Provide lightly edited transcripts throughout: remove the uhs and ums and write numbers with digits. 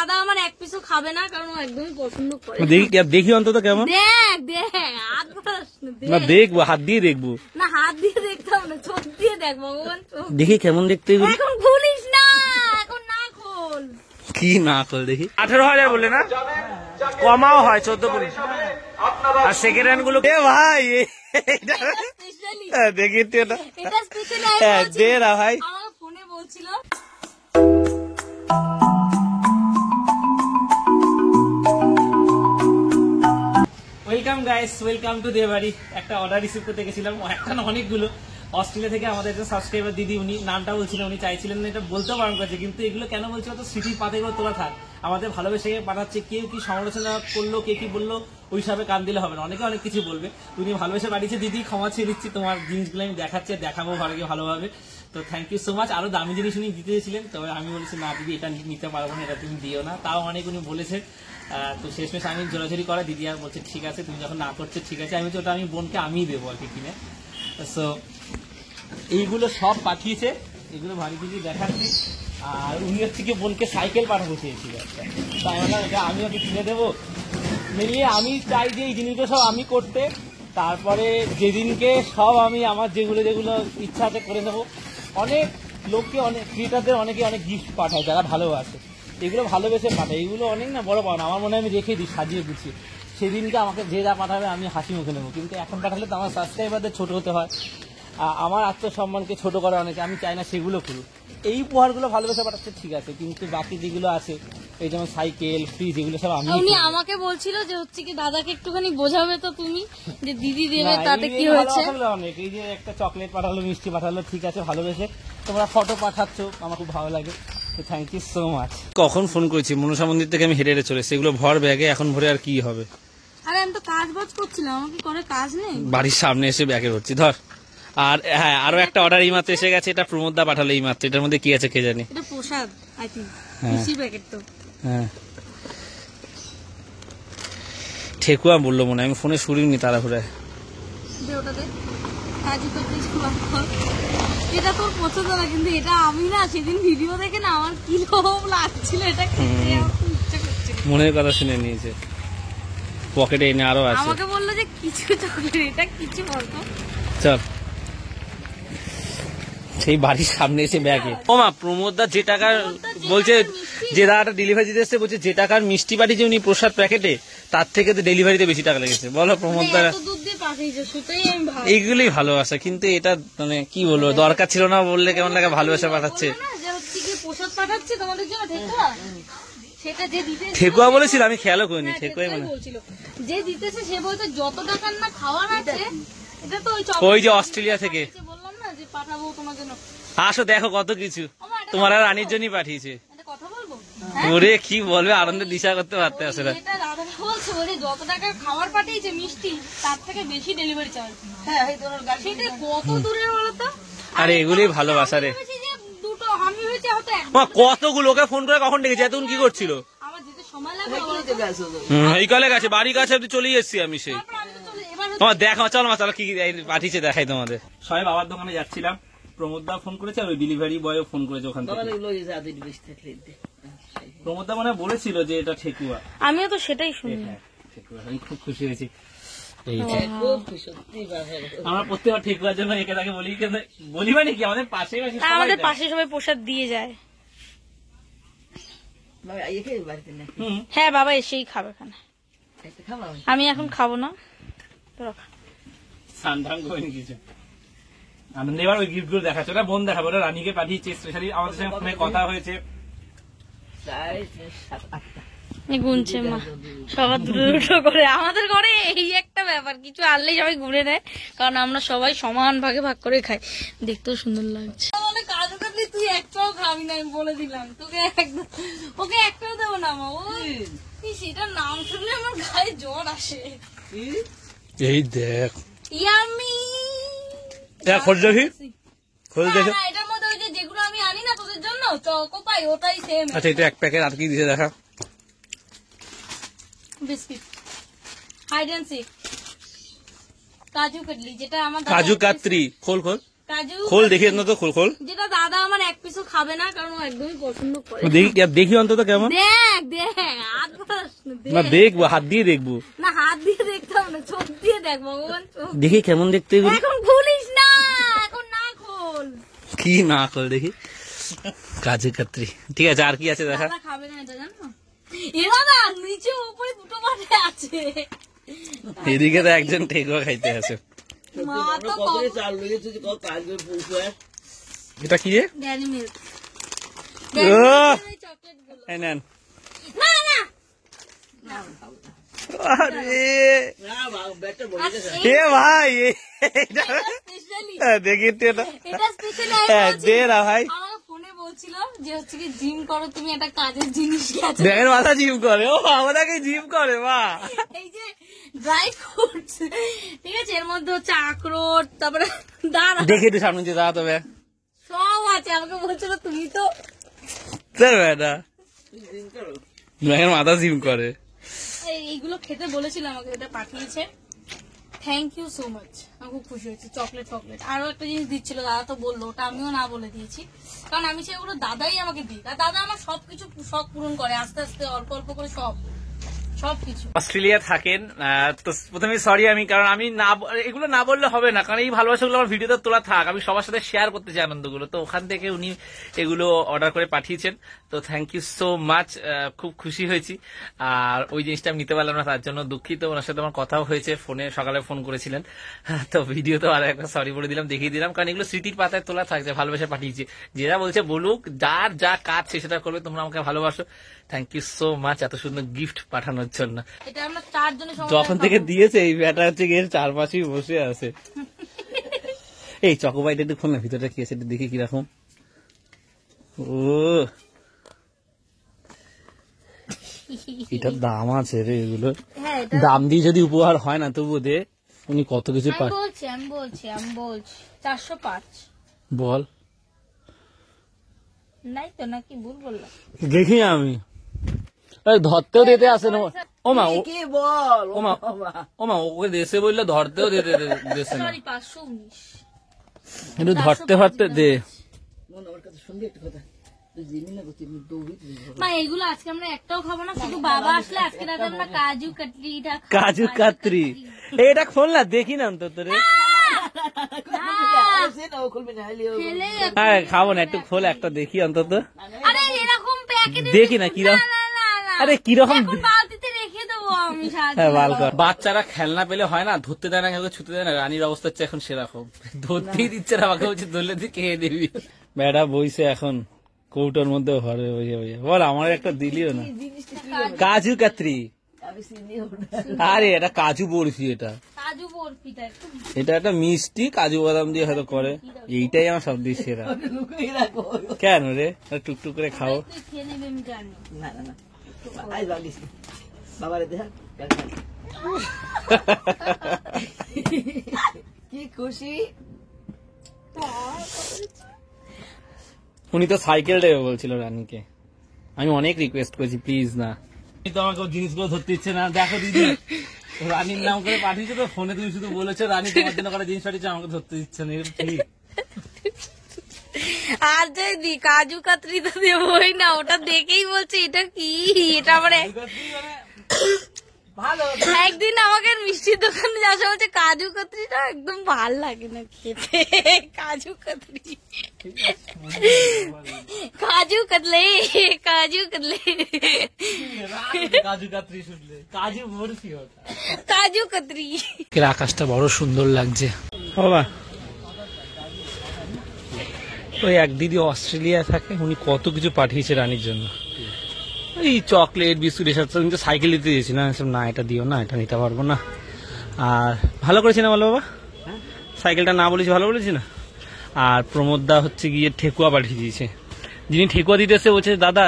দাদা আমার এক পিসও খাবে না, কারণ ও একদমই পছন্দ করে। দেখি অন্তত কেমন। দেখ না দেখবো, হাত দিয়ে দেখবো না, হাত দিয়ে দেখতে হবে না, চোখ দিয়ে দেখ ভগবান। দেখি কেমন দেখতে। এখন খুলিস না, এখন না খোল। কি না খোল দেখি। 18,000 বলে না, কমাও হয় 14 বলে। আর সেকেন্ড হ্যান্ড গুলো ভাই দেখি এটা দে না ভাই। আমার ফোনে বলছিল ওয়েলকাম গাইস, ওয়েলকাম টু দেবাড়ি। একটা অর্ডার রিসিভ করতে গেছিলাম, এখন অনেকগুলো। অস্ট্রেলিয়া থেকে আমাদের একটা সাবস্ক্রাইবার দিদি, উনি নামটা বলছিলেন, উনি চাইছিলেন না এটা বলতে বারণ করছে, কিন্তু এগুলো কেন বলছিল তো স্মৃতির পাতাগুলো তোলা থাক, আমাদের ভালোবেসে পাঠাচ্ছে। কেউ কি সমালোচনা করলো, কে কি বললো ওই হিসাবে কান দিলে হবে না, অনেকে অনেক কিছু বলবে। উনি ভালোবেসে পাঠিয়েছে, দিদি ক্ষমা চেয়ে দিচ্ছি, তোমার জিনিসগুলো আমি দেখাচ্ছি, দেখাবো ঘরে ভালোভাবে। তো থ্যাংক ইউ সো মাচ। আরো দামি জিনিস উনি দিতে চেয়েছিলেন, তবে আমি বলেছি না দিদি এটা নিতে পারবো না, এটা তুমি দিও না। তাও অনেক উনি বলেছে। তো শেষমেশ আমি জোরাজোরি করা, দিদি আর বলছে ঠিক আছে তুমি যখন না করছো ঠিক আছে। আমি তো ওটা আমি বোনকে আমিই দেবো আর কি কিনে। সো এইগুলো সব পাঠিয়েছে, এগুলো ভারী কিছু দেখাচ্ছি। আর উনি হচ্ছে কি বোনকে সাইকেল পাঠাবো চেয়েছিল একটা, তাই বললাম এটা আমি ওকে কিনে দেবো। মিলিয়ে আমি চাই যে এই জিনিসগুলো সব আমি করতে, তারপরে যেদিনকে সব আমি আমার যেগুলো যেগুলো ইচ্ছা আছে করে নেবো। অনেক লোককে, অনেক ক্রিয়েটারদের অনেকে অনেক গিফট পাঠায় যারা ভালোবাসে, এগুলো ভালোবেসে পাঠায়। এগুলো অনেক না বড় পাওয়া না, আমার মনে হয় আমি রেখে দিই সাজিয়ে গুছিয়ে। সেদিনকে আমাকে যে যা পাঠাবে আমি হাসি মুখে নেবো, কিন্তু এখন পাঠালে তো আমার সাবস্ক্রাইবারদের ছোট হতে হয়, আমার আত্মসম্মানকে ছোট করে অনেকে, আমি চাই না সেগুলো করুক। এই উপহারগুলো ভালোবেসে পাঠাচ্ছে ঠিক আছে, কিন্তু বাকি যেগুলো আছে এই যেমন সাইকেল, ফ্রিজ, এগুলো সব আমি। উনি আমাকে বলছিল যে হচ্ছে কি দাদাকে একটুখানি বোঝাবে তো তুমি, যে দিদি দেবে তাতে কি হয়েছে। অনেক এই যে একটা চকলেট পাঠালো, মিষ্টি পাঠালো, ঠিক আছে ভালোবেসে। তোমরা ফটো পাঠাচ্ছ, আমার খুব ভালো লাগে, থ্যাংক ইউ সো মাচ। কখন ফোন করেছি, মনসা মন্দির থেকে আমি হেঁটে হেঁটে চলে এসেছি, এগুলো ভর ব্যাগে, এখন ভরে আর কি হবে। আরে আমি তো কাজ বাজ করছিলাম, আমার কি করে কাজ নেই। বাড়ির সামনে এসে ব্যাগে ভরছি ধর। আর হ্যাঁ, আরো একটা অর্ডার এই মাত্র এসে গেছে, এটা প্রমোদদা পাঠালো এই মাত্র। এটার মধ্যে কি আছে কে জানি। এটা প্রসাদ আই থিংক, মিষ্টির প্যাকেট তো। হ্যাঁ ঠেকুয়া বললো মনে হয়, আমি ফোনে শুনিনি তাড়াহুড়া। ওটা দে, কাজু কাটলি। এটা তোর পছন্দ না, কিন্তু এটা আমি না সেদিন ভিডিও দেখে না আমার কি লোভ লাগছিল, এটা খেতে আমার খুব ইচ্ছা করছিল। মনের কথা শুনে নিয়েছে, পকেটে এনে আরো আছে। আমাকে বললো যে কিছু চকলেট, এটা কিছু বলতো। চল সেই বাড়ির সামনে এসে ব্যাগে। ও মা, প্রমোদদা যে টাকা বলছে, যে দাদাটা ডেলিভারি দিতে এসছে বলছে যে টাকার মিষ্টি পাঠিয়েছে উনি প্রসাদ প্যাকেটে, তার থেকে তো ডেলিভারিতে বেশি টাকা লেগেছে। বলো প্রমোদদা, এইগুলোই ভালোবাসা। কিন্তু এটা মানে কি বলবো, দরকার ছিল না বললে কেমন লাগে, ভালোবাসা পাঠাচ্ছে। ঠেকুয়া বলেছিল, আমি খেয়ালও করিনি। ঠেকুয়াই মানে যে দিতেছে সে বলছে যত টাকার না খাওয়ার আছে, এটা তো ওই যে অস্ট্রেলিয়া থেকে বললাম না যে পাঠাবো তোমার জন্য। আসো দেখো কত কিছু, তোমার আর রানীর জন্যই পাঠিয়েছে। কথা বলবো ওরে কি বলবে, আনন্দে দিশা করতে পারতে আসে না। বলছে বলে যত টাকার খাবার পাঠিয়েছে মিষ্টি, তার থেকে বেশি ডেলিভারি চার্জ। সেটা কত দূরের বলতো। আরে এগুলোই ভালোবাসা রে। দুটো আমি হয়েছে হয়তো কতগুলো, ওকে ফোন করে কখন ডেকেছে, এতক্ষণ কি করছিল। আমার যেতে সময় লাগবে, এই কলে গেছে, বাড়ি কাছে চলে এসেছি আমি। সেই তোমার দেখো, চলো চলো কি পাঠিয়েছে দেখাই তোমাদের। সবাই বাবার দোকানে যাচ্ছিলাম, প্রমোদদা ফোন করেছে, আর ওই ডেলিভারি বয়ও ফোন করেছে ওখান থেকে। প্রমোদদা মানে বলেছিল যে এটা ঠেকুয়া, আমিও তো সেটাই শুনি। আমি খুব খুশি হয়েছি। আমরা প্রত্যেকবার ঠেকুয়ার জন্য একে তাকে বলি, বলি মানে কি আমাদের পাশে আমাদের পাশে সবাই প্রসাদ দিয়ে যায়। হ্যাঁ বাবা এসেই খাবে এখানে, আমি এখন খাবো না। আনন্দ এবার ওই গিফট গুলো দেখাচ্ছে, ওটা বোন দেখাবো, ওটা রানীকে পাঠিয়েছে স্পেশালি। আমাদের সঙ্গে ফোনে কথা হয়েছে, গুনছে মা সবার দুটো করে। আমাদের ঘরে এই একটা ব্যাপার, কিছু আনলেই সবাই ঘুরে নেয়, কারণ আমরা সবাই সমান ভাগে ভাগ করে খাই, দেখতেও সুন্দর লাগছে। কাজু কাটলি তুই একটাও খাবি না, আমি বলে দিলাম তোকে, একদম ওকে একটাও দেবো না মা। ওই সেটার নাম শুনলে আমার গায়ে জ্বর আসে। এই দেখ ইয়ামি, খোঁজ দেখি, খোঁজ দেখে। এটার মধ্যে ওই যে যেগুলো আমি আনি না তোদের জন্য চকো পাই, ওটাই সেম। আচ্ছা এটা এক প্যাকেট, আর কি দিছে দেখা। Biscuit, hide and sick, kaju katli, যেটা আমার কাজু কাতরি। খোল খোল, কাজু খোল দেখি অন্তত, খোল খোল যেটা দাদা আমার এক পিসও খাবে না, কারণ ও একদমই পছন্দ করে। দেখি অন্তত কেমন। দেখ দেখ, হাত ধরাস না, দেখবো, হাত দিয়ে দেখবো। না, হাত দিয়ে দেখতাম না, চোখ দিয়ে দেখ ভগবান, চোখ। দেখি কেমন দেখতে এগুলো। এখন খুলিস না, এখন না খোল। কি না খোল দেখি। কাজু কাতরি, ঠিক আছে। আর কি আছে দেখা? দাদা খাবে না এটা, জানো? এরা না নিচে উপরে দুটো মাঠে আছে। এদিকে তো একজন ঠেকুয়া খাইতে আছে। মা তো কত এটা কি রে? ডেয়ারি মিল্ক চকলেট গুলো। এই নেন। না না আরে এ ভাই, দেখি তো এটা। এটা স্পেশালি দে না ভাই। আমার ফোনে বলছিল যে হচ্ছে কি জিম করো তুমি, একটা কাজের জিনিস আছে। দেখেন মাথা জিম করে, ও আমাকে জিম করে মা। এই যে ড্রাই ফ্রুটস, ঠিক আছে, এর মধ্যে হচ্ছে আখরোট, তারপরে দাঁড়া দেখে একটু সামনে দিয়ে দাঁড়াতে হবে। সব আছে। আমাকে বলছিল তুমি তো দেখেন মাথা জিম করে। এইগুলো খেতে বলেছিল আমাকে, এটা পাঠিয়েছে। থ্যাংক ইউ সো মাচ, আমি খুব খুশি হয়েছি। চকলেট ফকলেট আরো একটা জিনিস দিচ্ছিল, দাদা তো বললো, ওটা আমিও না বলে দিয়েছি, কারণ আমি চাই ওগুলো দাদাই আমাকে দিই। আর দাদা আমার সবকিছু শখ পূরণ করে আস্তে আস্তে, অল্প অল্প করে সবকিছু। অস্ট্রেলিয়া থাকেন, তো প্রথমে সরি আমি, কারণ আমি না এগুলো না বললে হবে না, কারণ এই ভালোবাসাগুলো আমার ভিডিওতে তোলা থাক, আমি সবার সাথে শেয়ার করতে চাই আনন্দগুলো। তো ওখান থেকে উনি এগুলো অর্ডার করে পাঠিয়েছেন, তো থ্যাংক ইউ সো মাচ। খুব খুশি হয়েছি। আর ওই জিনিসটা আমি নিতে পারলাম না, তার জন্য দুঃখিত। ওনার সাথে আমার কথাও হয়েছে ফোনে, সকালে ফোন করেছিলেন, তো ভিডিও তো আর একটা সরি বলে দিলাম, দেখিয়ে দিলাম, কারণ এগুলো স্মৃতির পাতায় তোলা থাকছে, ভালোবাসা পাঠিয়েছি। যেটা বলছে বলুক, যার যা কাজ সে সেটা করবে, তোমরা আমাকে ভালোবাসো। থ্যাংক ইউ সো মাচ এত সুন্দর গিফট পাঠানোর জন্য। এটা আমরা চারজনের যখন থেকে দিয়েছে এই ব্যাটা হচ্ছে গিয়ে চারপাশেই বসে আছে। এই চকোবাইটা একটু খোল না, ভিতরটা কি আছে একটু দেখি কিরকম। ও এটার দাম আছে রে, এগুলো দাম দিয়ে যদি উপহার হয় না তবু দে। উনি কত কিছু পায়। আমি বলছি 405 বল নাই তো, নাকি ভুল বললাম? দেখি আমি ধরতেও দিতে আসে না। ওমা ওমা ওকে দেশে বললে ধরতেও দিতে দেশে না। 519 একটু ধরতে ধরতে দে। মা এগুলো আজকে আমরা একটাও খাবো না, শুধু বাবা আসলে আজকে রাতে আমরা কাজু কাটলিটা কাজু কাতরি। এটা খোল না, দেখি না অন্তত রে। হ্যাঁ খাবো না, একটু খোল একটা দেখি অন্তত। আরে এরকম প্যাকেট দেখি না কিরকম। আরে কিরকম বালতিতে রেখে দেবো আমি। হ্যাঁ ভালো কর। বাচ্চারা খেলনা পেলে হয় না, ধরতে দেয় না, কাউকে ছুতে দেয় না। রানীর অবস্থা হচ্ছে এখন সেরকম, ধরতেই দিচ্ছে না। আমাকে বলছে ধরলে তুই খেয়ে দিবি। বেটা বইছে এখন কৌটোর মধ্যে ভরে বসে বসে। বল আমার একটা দিলিও না। কাজু কাতরি। আরে এটা কাজু বরফি। এটা কাজু বরফিটা এটা একটা মিষ্টি কাজু বাদাম দিয়ে হয়তো করে। এইটাই আমার সব দিয়ে সেরা। কেন রে, টুকটুক করে খাও। খেয়ে নেবে আমি জানি। না না না বাবারে দেখা কি খুশি। উনি তো সাইকেল দেবে বলছিল রানীকে, আমি অনেক রিকোয়েস্ট করেছি প্লিজ না। তো আমাকে জিনিসগুলো ধরতে ইচ্ছে না। দেখো দিদি রানীর নাম করে পাঠিয়েছো, তো ফোনে তুমি শুধু বলেছো রানী তোমার জন্য করা জিনিস পাঠিয়েছো, আমাকে ধরতে ইচ্ছে নেই। আর যদি কাজু কাতরি তো দেবই না, ওটা দেখেই বলছে এটা কি। এটা আমার ভালো একদিন আমাকে মিষ্টির দোকানে যাওয়া বলছে কাজু কাতরিটা একদম ভাল লাগে না খেতে। কাজু কাতরি, কাজু কাতলে, কাজু কাতলে, কাজু কাতরি শুনলে কাজু বরফি, কাজু কাতরি। আকাশটা বড় সুন্দর লাগছে। বাবা ওই এক দিদি অস্ট্রেলিয়া থাকে, উনি কত কিছু পাঠিয়েছে রানীর জন্য। এই চকলেট বিস্কুট এসব। কিন্তু সাইকেল দিতে দিয়েছিলাম, না এটা দিও না, এটা নিতে পারবো না। আর ভালো করেছি না বলো বাবা, সাইকেলটা না বলেছি, ভালো বলেছি না। আর প্রমোদদা হচ্ছে গিয়ে ঠেকুয়া পাঠিয়ে দিয়েছে। যিনি ঠেকুয়া দিতে এসে বলছে দাদা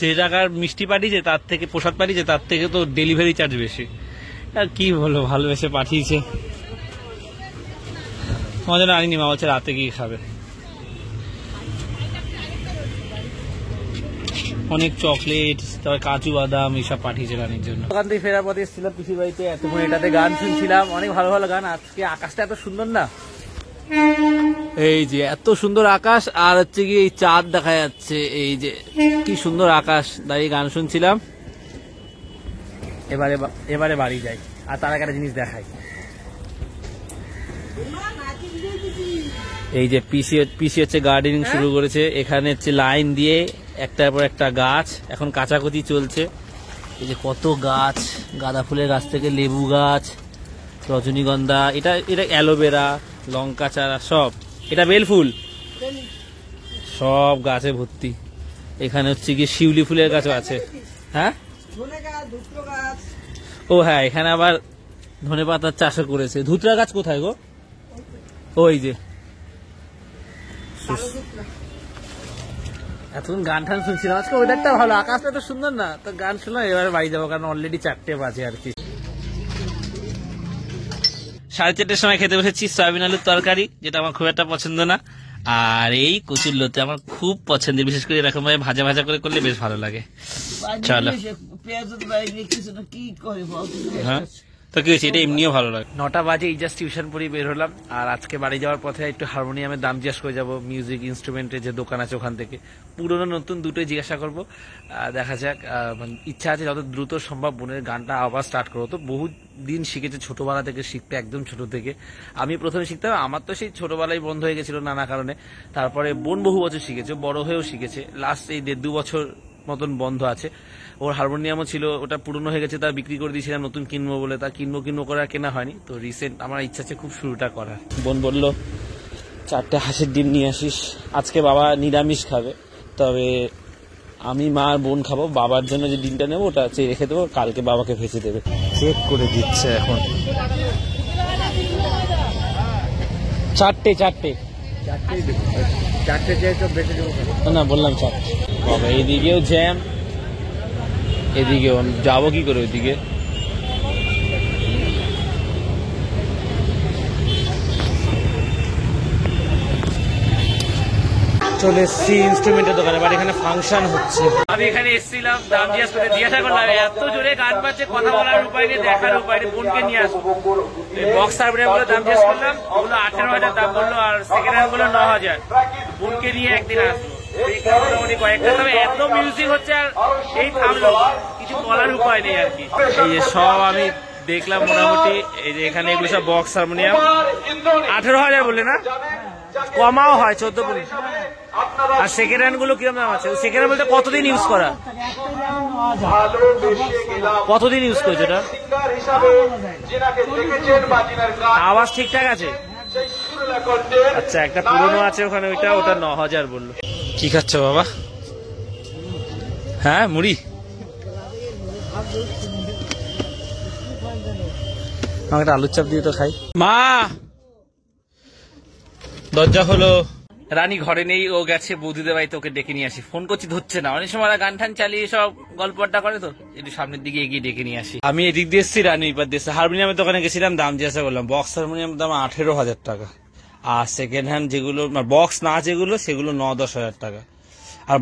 যে জায়গার মিষ্টি পাঠিয়েছে তার থেকে, প্রসাদ পাঠিয়েছে তার থেকে তো ডেলিভারি চার্জ বেশি। আর কি বলো, ভালোবেসে পাঠিয়েছে। আমার জন্য আনিনি, মা বলছে রাতে গিয়ে খাবে। অনেক চকলেট, তারপর কাজু বাদাম এইসব পাঠিয়েছে রানীর জন্য। ওখান থেকে ফেরার পথে এসেছিলাম পিসির বাড়িতে, এতক্ষণ এটাতে গান শুনছিলাম, অনেক ভালো ভালো গান। আজকে আকাশটা এত সুন্দর না, এই যে এত সুন্দর আকাশ, আর হচ্ছে কি এই চাঁদ দেখা যাচ্ছে, এই যে কি সুন্দর আকাশ, দাঁড়িয়ে গান শুনছিলাম। এবারে বাড়ি যাই, আর তার একটা জিনিস দেখাই। এই যে পিসি হচ্ছে গার্ডেনিং শুরু করেছে, এখানে হচ্ছে লাইন দিয়ে একটার পর একটা গাছ এখন কাচাকুচি চলছে। এই যে কত গাছ, গাঁদা ফুলের গাছ থেকে লেবু গাছ, রজনীগন্ধা, এটা অ্যালোভেরা, লঙ্কা চারা, সব এটা বেলফুল, সব গাছে ভর্তি। এখানে হচ্ছে গিয়ে শিউলি ফুলের গাছও আছে। হ্যাঁ, ও হ্যাঁ, এখানে আবার ধনে পাতার চাষও করেছে। ধুতরা গাছ কোথায় গো? ওই যে এতক্ষণ গান টান শুনছিলাম, আজকে ওয়েদারটা ভালো, আকাশটা তো সুন্দর না, তো গান শুনলাম। এবার বাড়ি যাবো, কারণ অলরেডি 4টে বাজে আর কি। 4:30টার সময় খেতে বসেছি সয়াবিন আলুর তরকারি, যেটা আমার খুব একটা পছন্দ না। আর এই কচুরলতি আমার খুব পছন্দের, বিশেষ করে এরকম ভাবে ভাজা ভাজা করে করলে বেশ ভালো লাগে। চলো, হ্যাঁ তো কি হয়েছে, এটা এমনিও ভালো লাগে। 9টা বাজে, এই জাস্ট টিউশন পড়ে বের হলাম। আর আজকে বাড়ি যাওয়ার পথে একটু হারমোনিয়ামের দাম জিজ্ঞাসা করে যাবো, মিউজিক ইনস্ট্রুমেন্টের যে দোকান আছে ওখান থেকে। পুরোনো নতুন দুটোই জিজ্ঞাসা করবো, দেখা যাক। ইচ্ছা আছে যত দ্রুত সম্ভব বোনের গানটা আবার স্টার্ট করবো। তো বহু দিন শিখেছে, ছোটবেলা থেকে শিখতে, একদম ছোট থেকে। আমি প্রথমে শিখতাম, আমার তো সেই ছোটবেলায় বন্ধ হয়ে গেছিল নানা কারণে। তারপরে বোন বহু বছর শিখেছে, বড় হয়েও শিখেছে, লাস্ট এই 1.5-2 বছর মতন বন্ধ আছে। ওর হারমোনিয়ামও ছিল, ওটা পুরনো হয়ে গেছে, তা বিক্রি করে দিয়েছিলাম, নতুন কিনবো বলে। তা কিনবো করে আর কেনা হয়নি। তো রিসেন্ট আমার ইচ্ছা আছে খুব শুরুটা করার। বোন বললো 4টে হাঁসের ডিম নিয়ে আসিস, আজকে বাবা নিরামিষ খাবে, তবে আমি মা আর বোন খাবো। বাবার জন্য যে ডিমটা নেবো ওটা চেয়ে রেখে দেবো, কালকে বাবাকে ভেজে দেবে। চেক করে দিচ্ছে এখন। 4টে না, বললাম 4টে। বাবা এইদিকেও জ্যাম, এদিকেও যাবো কি করে ওইদিকে। চলে এসছি ইনস্ট্রুমেন্টের দোকানে, বাট এখানে ফাংশন হচ্ছে। আমি এখানে এসেছিলাম, দাম জিজ্ঞাসা করলাম, এত জোরে গান বাজছে, কথা বলার উপায় নেই, দেখার উপায় নেই, বোনকে নিয়ে আসবো। বক্স হারমোনিয়াম গুলো দাম জিজ্ঞেস করলাম, ওগুলো 18,000 দাম বললো, আর সেকেন্ড হ্যান্ড গুলো 9,000। বোনকে নিয়ে একদিন আসবো, মোটামুটি কয়েকটা, তবে এত মিউজিক হচ্ছে আর এই থামলো, কিছু বলার উপায় নেই আর কি। এই যে সব আমি দেখলাম মোটামুটি, এই যে এখানে এগুলো সব বক্স হারমোনিয়াম। 18,000 বললে না, কমাও হয় 14। আর সেকেন্ড হ্যান্ড গুলো কিরকম দাম আছে? সেকেন্ড হ্যান্ড বলতে কতদিন ইউজ করা, কতদিন ইউজ করেছে এটা? আওয়াজ ঠিকঠাক আছে? আচ্ছা, একটা পুরনো আছে ওখানে, ওটা 9,000 বললো। কি খাচ্ছ বাবা? হ্যাঁ, মুড়ি। আমাকে একটা আলুর চাপ দিয়ে তো খাই। মা, দরজা হলো। রানী ঘরে নেই, ও গেছে বৌদিদের বাড়িতে, ওকে ডেকে নিয়ে আসি। ফোন করছি ধরছে না, অনেক সময় গান টান চালিয়ে সব গল্প আড্ডা করে, তো একটু সামনের দিকে এগিয়ে ডেকে নিয়ে আসি। আমি এদিক দিয়ে এসেছি, রানী এবার দিয়ে হারমোনিয়ামের দোকানে গেছিলাম, দাম জিজ্ঞাসা করলাম। বক্স হারমোনিয়ামের দাম 18,000 টাকা, আর সেকেন্ড হ্যান্ড যেগুলো বক্স না যেগুলো সেগুলো 9-10 হাজার টাকা, আর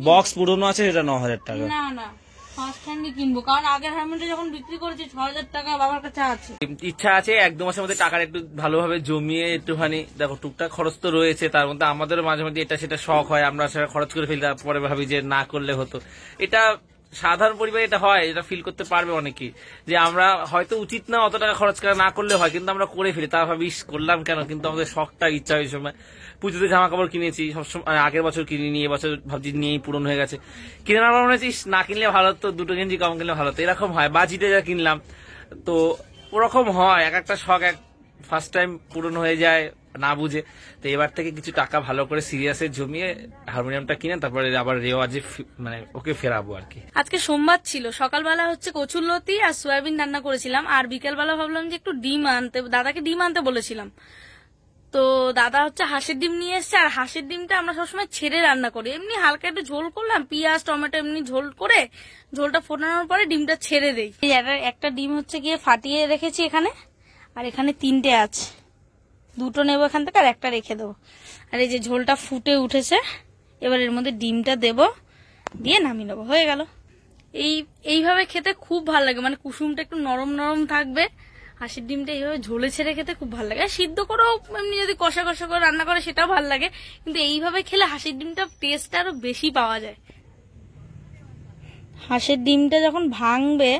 বক্স পুরনো আছে সেটা 9,000 টাকা। না না, ফার্স্ট হ্যান্ডই কিনবো, কারণ আগের হারমোনিয়ামটা যখন বিক্রি করেছি 6,000 টাকা বাবার কাছে আছে। ইচ্ছা আছে 1-2 মাসের মধ্যে টাকার একটু ভালোভাবে জমিয়ে একটুখানি, দেখো টুকটাক খরচ তো রয়েছে, তার মধ্যে আমাদেরও মাঝে মধ্যে এটা সেটা শখ হয়, আমরা সেটা খরচ করে ফেলি, তারপরে ভাবি যে না করলে হতো। এটা সাধারণ পরিবারে এটা হয়, এটা ফিল করতে পারবে অনেকেই, যে আমরা হয়তো উচিত না অত টাকা খরচ করা, না করলে হয়, কিন্তু আমরা করে ফেলি, তা ভাবি করলাম কেন, কিন্তু আমাদের শখটা ইচ্ছা ওই সময়। পুজোতে জামা কাপড় কিনেছি, সবসময় আগের বছর কিনিনি, এবছর ভাবছি নিয়েই পূরণ হয়ে গেছে। কিনে আমার মনে হচ্ছে না কিনলে ভালো হতো, 2টো গেঞ্জি কম কিনলে ভালো হতো, এরকম হয়। বাজিতে যা কিনলাম, তো ওরকম হয়, এক একটা শখ ফার্স্ট টাইম পূরণ হয়ে যায় না বুঝে। তো এবার থেকে কিছু টাকা ভালো করে সিরিয়াসে জমিয়ে হারমোনিয়ামটা কিনে তারপরে আবার রেওয়াজে মানে ওকে ফেরাবো আর কি। আজকে সোমবার ছিল, সকালবেলা হচ্ছে কচুরলতি আর সয়াবিন রান্না করেছিলাম, আর বিকেলবেলা ভাবলাম যে একটু ডিম আনতে, দাদাকে ডিম আনতে বলেছিলাম। তো দাদা হচ্ছে হাঁসের ডিম নিয়ে এসছে, আর হাঁসের ডিমটা আমরা সবসময় ছেড়ে রান্না করি, এমনি হালকা একটু ঝোল করলাম, পেঁয়াজ টমেটো এমনি ঝোল করে, ঝোলটা ফোটানোর পরে ডিমটা ছেড়ে দেই। একটা ডিম হচ্ছে গিয়ে ফাটিয়ে রেখেছি এখানে, আর এখানে 3টে আছে, 2টো নেবো এখান থেকে, আর একটা রেখে দেবো। আর এই যে ঝোলটা ফুটে উঠেছে, এবার এর মধ্যে ডিমটা দেবো, দিয়ে নামিয়ে নেবো, হয়ে গেল। এইভাবে খেতে খুব ভালো লাগে, মানে কুসুমটা একটু নরম নরম থাকবে, হাঁসের ডিমটা এইভাবে ঝোলে ছেড়ে খেতে খুব ভালো লাগে। আর সিদ্ধ করেও এমনি যদি কষা কষা করে রান্না করে সেটাও ভালো লাগে, কিন্তু এইভাবে খেলে হাঁসের ডিমটা টেস্টটা আরো বেশি পাওয়া যায়। হাঁসের ডিমটা যখন ভাঙবে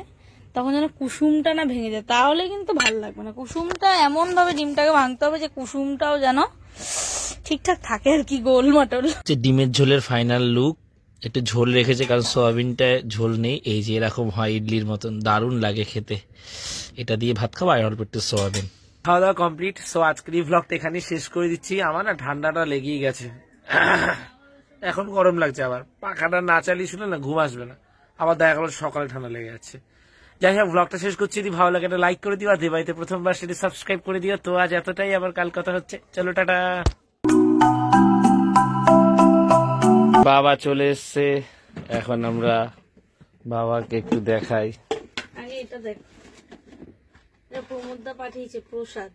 তখন যেন কুসুমটা না ভেঙে যায়, তাহলে কিন্তু ভালো লাগবে না। কুসুমটা এমন ভাবে ডিমটাকে ভাঙতে হবে যে কুসুমটাও যেন ঠিকঠাক থাকে আর কি, গোল মটল। ডিমের ঝোলের ফাইনাল লুক, একটু ঝোল রেখেছে কারণ সোয়াবিনটায় ঝোল নেই। এই যে এরকম হয় ইডলির মতন, দারুণ লাগে খেতে। এটা দিয়ে ভাত খাওয়া আর অল্প একটু সোয়াবিন। খাওয়া দাওয়া কমপ্লিট। সো আজকের এই ভ্লগটা এখানেই শেষ করে দিচ্ছি। আমার না ঠান্ডাটা লেগেই গেছে, এখন গরম লাগছে। আবার পাখাটা না চালিয়ে শুনে না ঘুম আসবে না, আবার দেখা গেল সকালে ঠান্ডা লেগে যাচ্ছে। যাই হোক, ভ্লগটা শেষ করছি। যদি ভালো লাগে একটা লাইক করে দিও, আর দেবাইতে প্রথমবার সেটি সাবস্ক্রাইব করে দিও। তো আজ এতটাই, আবার কাল কথা হচ্ছে। চলো টাটা। বাবা চলে এসছে, এখন আমরা বাবাকে একটু দেখাই। আগে এটা দেখ, এটা প্রমোদদা পাঠিয়েছে প্রসাদ।